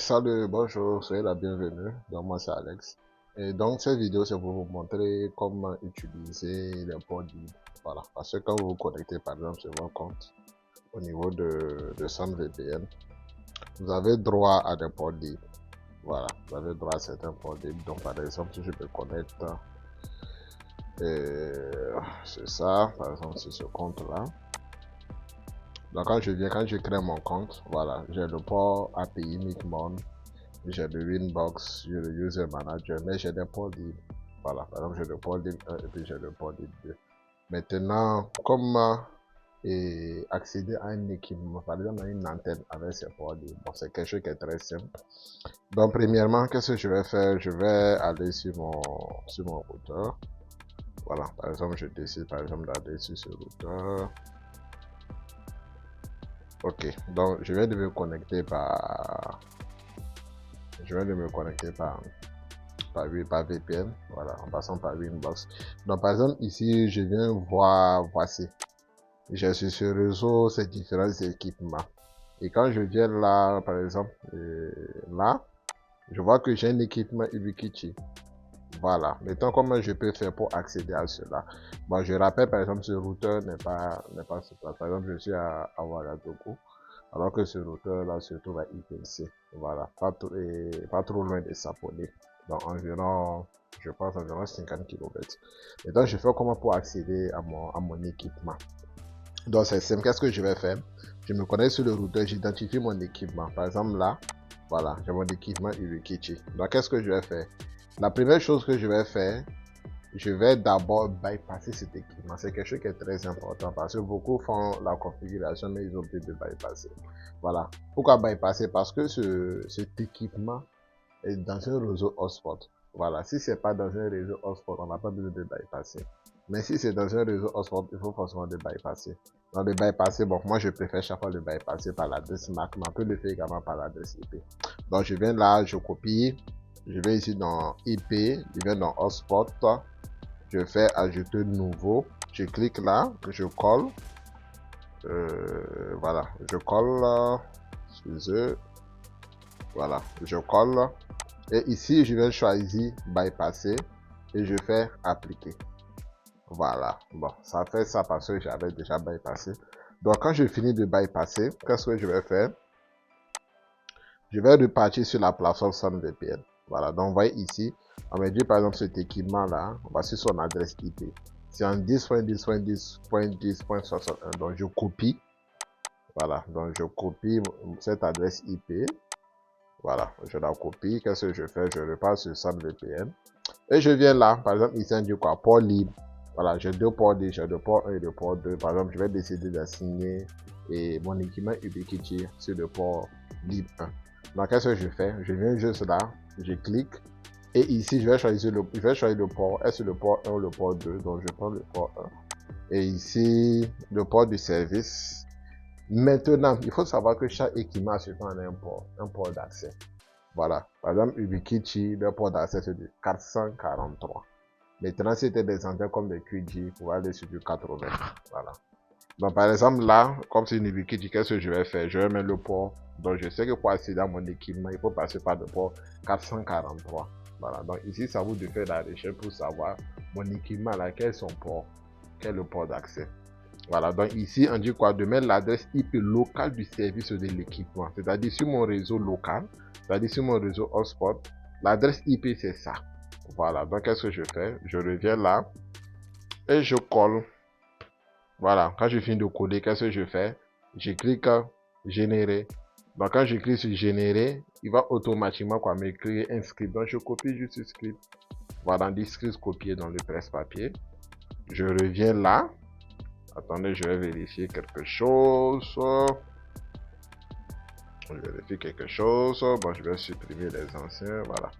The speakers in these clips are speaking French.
Salut, bonjour, soyez la bienvenue. Donc, moi, c'est Alex. Et donc, cette vidéo, c'est pour vous montrer comment utiliser les ports libres. Voilà. Parce que quand vous vous connectez, par exemple, sur votre compte, au niveau de SandVPN, vous avez droit à des ports libres. Voilà. Vous avez droit à certains ports libres. Donc, par exemple, si je me connecte, c'est ça, par exemple, c'est ce compte-là. Donc, quand je crée mon compte, voilà, j'ai le port API Midmon. J'ai le Winbox, j'ai le User Manager, mais j'ai des ports libres. Voilà, par exemple, j'ai le port libre 1 et puis j'ai le port libre 2. Maintenant, comment accéder à un équipement, par exemple, à une antenne avec ces ports libres? Bon, c'est quelque chose qui est très simple. Donc, premièrement, qu'est-ce que je vais faire? Je vais aller sur mon routeur. Voilà, par exemple, je décide par exemple d'aller sur ce routeur. Ok, donc je viens de me connecter par VPN, voilà, en passant par Winbox. Donc, par exemple, ici, je viens voir, voici, j'ai sur ce réseau ces différents équipements. Et quand je viens là, par exemple, là, je vois que j'ai un équipement Ubiquiti. Voilà. Maintenant, comment je peux faire pour accéder à cela? Bon, je rappelle, par exemple, ce routeur n'est pas sur place. Par exemple, je suis à Ouagadougou, alors que ce routeur-là se trouve à IPC. Voilà. Pas trop loin de Saponi. Donc, environ, je pense, environ 50 km. Et donc, je fais comment pour accéder à mon équipement? Donc, c'est simple. Qu'est-ce que je vais faire? Je me connecte sur le routeur, j'identifie mon équipement. Par exemple, là, voilà, j'ai mon équipement Ubiquiti. Donc, qu'est-ce que je vais faire? La première chose que je vais faire, je vais d'abord bypasser cet équipement. C'est quelque chose qui est très important parce que beaucoup font la configuration mais ils ont oublié de bypasser. Voilà. Pourquoi bypasser? Parce que cet équipement est dans un réseau hotspot. Voilà. Si c'est pas dans un réseau hotspot, on n'a pas besoin de bypasser. Mais si c'est dans un réseau hotspot, il faut forcément le bypasser. Dans le bypasser, bon, moi je préfère chaque fois le bypasser par l'adresse MAC, mais on peut le faire également par l'adresse IP. Donc je viens là, je copie, je vais ici dans IP, je viens dans hotspot, je fais ajouter nouveau, je clique là, je colle, voilà, je colle, excusez, voilà, je colle, et ici je vais choisir bypasser et je fais appliquer. Voilà, bon, ça fait ça parce que j'avais déjà bypassé. Donc quand je finis de bypasser, qu'est-ce que je vais faire? Je vais repartir sur la plateforme SandVPN. Voilà, donc vous voyez ici, on me dit par exemple cet équipement là, voici son adresse IP. C'est en 10.10.10.10.61. Donc je copie. Voilà, donc je copie cette adresse IP. Voilà, je la copie. Qu'est-ce que je fais? Je repars sur SandVPN. Et je viens là, par exemple, ici on dit quoi? Port libre. Voilà, j'ai deux ports libres, j'ai le port 1 et le port 2. Par exemple, je vais décider d'assigner mon équipement Ubiquiti sur le port libre 1. Donc, qu'est-ce que je fais? Je viens juste là, je clique. Et ici, je vais choisir le port. Est-ce le port 1 ou le port 2? Donc, je prends le port 1. Et ici, le port du service. Maintenant, il faut savoir que chaque équipement a souvent un port d'accès. Voilà. Par exemple, Ubiquiti, le port d'accès, c'est du 443. Maintenant, si c'était des antennes comme des QG, vous pouvez aller sur du 80. Voilà. Donc, par exemple, là, comme c'est une Ubiquiti, qu'est-ce que je vais faire? Je vais mettre le port. Donc, je sais que pour accéder à mon équipement, il faut passer par le port 443. Voilà. Donc, ici, ça vous de faire la recherche pour savoir mon équipement, là, quel est son port, quel est le port d'accès. Voilà. Donc, ici, on dit quoi? De mettre l'adresse IP locale du service de l'équipement. C'est-à-dire sur mon réseau local, c'est-à-dire sur mon réseau hotspot, l'adresse IP, c'est ça. Voilà, donc qu'est-ce que je fais? Je reviens là et je colle. Voilà, quand je finis de coller, qu'est-ce que je fais? Je clique générer. Donc quand je clique sur générer, il va automatiquement me créer un script. Donc je copie juste ce script. Voilà, dit script copié dans le presse-papier. Je reviens là. Attendez, je vais vérifier quelque chose. Je vérifie quelque chose. Bon, je vais supprimer les anciens. Voilà.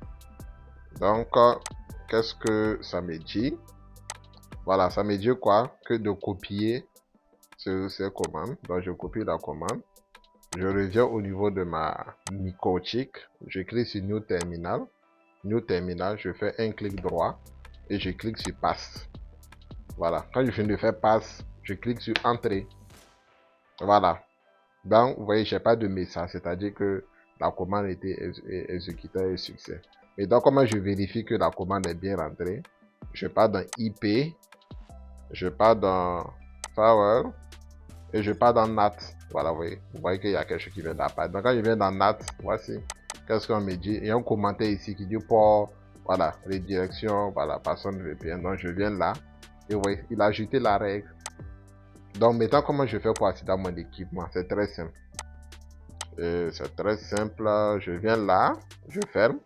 Donc, qu'est-ce que ça me dit? Voilà, ça me dit quoi? Que de copier ces commandes. Donc, je copie la commande. Je reviens au niveau de ma microchic. Je clique sur New Terminal. New Terminal, je fais un clic droit et je clique sur Passe. Voilà. Quand je finis de faire Passe, je clique sur Entrée. Voilà. Donc, vous voyez, j'ai pas de message. C'est-à-dire que la commande était exécutée avec succès. Et donc, comment je vérifie que la commande est bien rentrée? Je pars dans IP, je pars dans Firewall et je pars dans NAT. Voilà, vous voyez qu'il y a quelque chose qui vient d'apparaître. Donc, quand je viens dans NAT, voici, qu'est-ce qu'on me dit? Il y a un commentaire ici qui dit port, voilà, redirection, voilà, personne VPN. Donc, je viens là et vous voyez, il a ajouté la règle. Donc, maintenant, comment je fais pour accéder à mon équipement? C'est très simple. C'est très simple. Je viens là, je ferme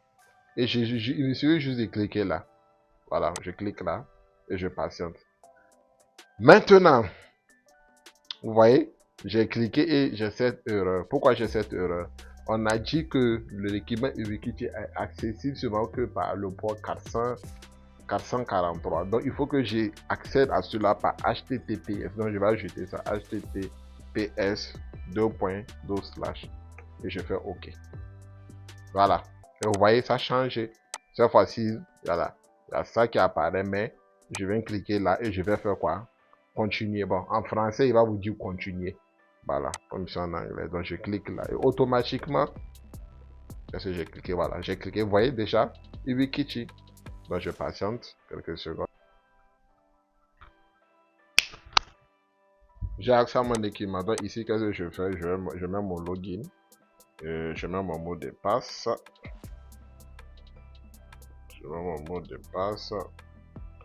et il suffit juste de cliquer là. Voilà, je clique là et je patiente. Maintenant, vous voyez, j'ai cliqué et j'ai cette erreur. Pourquoi j'ai cette erreur? On a dit que l'équipement Ubiquiti est accessible seulement que par le port 443. Donc, il faut que j'accède à cela par HTTPS. Donc, je vais ajouter ça, HTTPS : et je fais OK. Voilà. Et vous voyez, ça a changé. Cette fois-ci, voilà, il y a ça qui apparaît, mais je viens cliquer là et je vais faire quoi? Continuer. Bon, en français, il va vous dire continuer. Voilà, comme c'est en anglais. Donc, je clique là et automatiquement, qu'est-ce que j'ai cliqué? Voilà, j'ai cliqué. Vous voyez déjà, Ubiquiti. Donc, je patiente quelques secondes. J'ai accès à mon équipement. Donc, ici, qu'est-ce que je fais? Je mets mon login. Je mets mon mot de passe. Je mets mon mot de passe.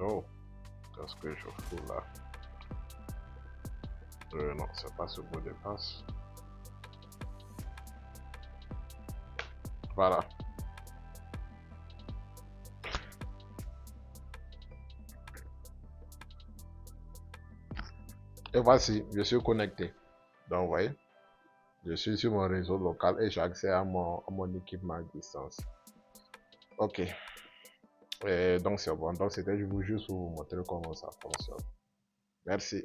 Oh, qu'est-ce que je fous là? Non, c'est pas ce mot de passe. Voilà. Et voici, je suis connecté. Donc, vous voyez, je suis sur mon réseau local et j'ai accès à mon équipement à distance. Ok. Et donc, c'est bon. Donc, c'était juste pour vous montrer comment ça fonctionne. Merci.